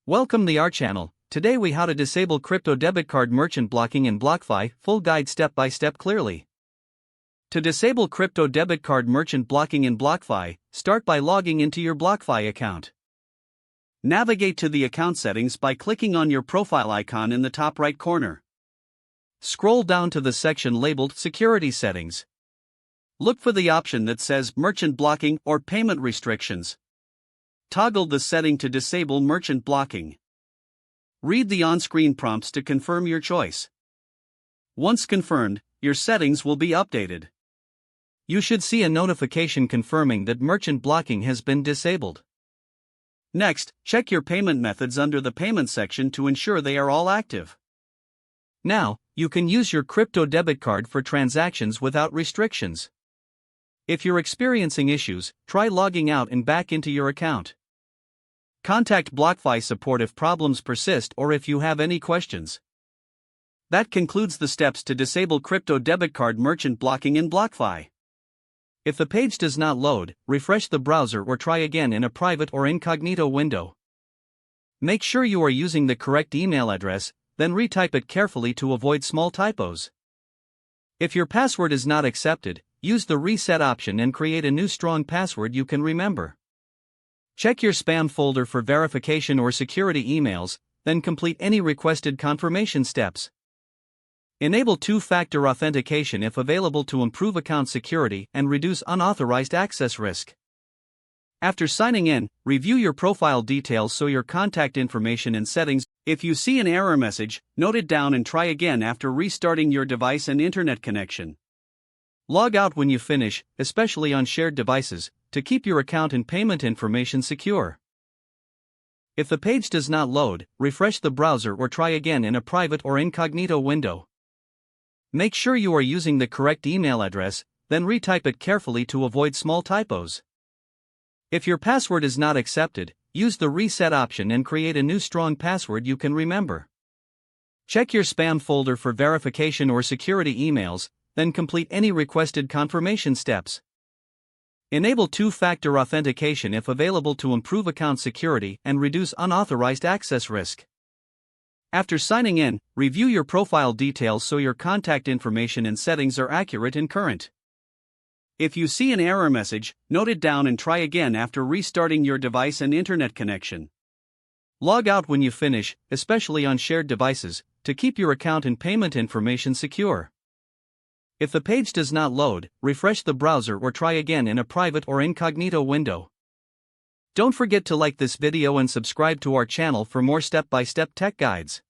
Welcome to our channel. Today we how to disable crypto debit card merchant blocking in BlockFi, full guide step by step clearly. To disable crypto debit card merchant blocking in BlockFi, start by logging into your BlockFi account. Navigate to the account settings by clicking on your profile icon in the top right corner. Scroll down to the section labeled Security Settings. Look for the option that says Merchant Blocking or Payment Restrictions. Toggle the setting to disable merchant blocking. Read the on-screen prompts to confirm your choice. Once confirmed, your settings will be updated. You should see a notification confirming that merchant blocking has been disabled. Next, check your payment methods under the Payment section to ensure they are all active. Now, you can use your crypto debit card for transactions without restrictions. If you're experiencing issues, try logging out and back into your account. Contact BlockFi support if problems persist or if you have any questions. That concludes the steps to disable crypto debit card merchant blocking in BlockFi. If the page does not load, refresh the browser or try again in a private or incognito window. Make sure you are using the correct email address, then retype it carefully to avoid small typos. If your password is not accepted, use the reset option and create a new strong password you can remember. Check your spam folder for verification or security emails, then complete any requested confirmation steps. Enable two-factor authentication if available to improve account security and reduce unauthorized access risk. After signing in, review your profile details so your contact information and settings. If you see an error message, note it down and try again after restarting your device and internet connection. Log out when you finish, especially on shared devices, to keep your account and payment information secure. If the page does not load, refresh the browser or try again in a private or incognito window. Make sure you are using the correct email address, then retype it carefully to avoid small typos. If your password is not accepted, use the reset option and create a new strong password you can remember. Check your spam folder for verification or security emails, then complete any requested confirmation steps. Enable two-factor authentication if available to improve account security and reduce unauthorized access risk. After signing in, review your profile details so your contact information and settings are accurate and current. If you see an error message, note it down and try again after restarting your device and internet connection. Log out when you finish, especially on shared devices, to keep your account and payment information secure. If the page does not load, refresh the browser or try again in a private or incognito window. Don't forget to like this video and subscribe to our channel for more step-by-step tech guides.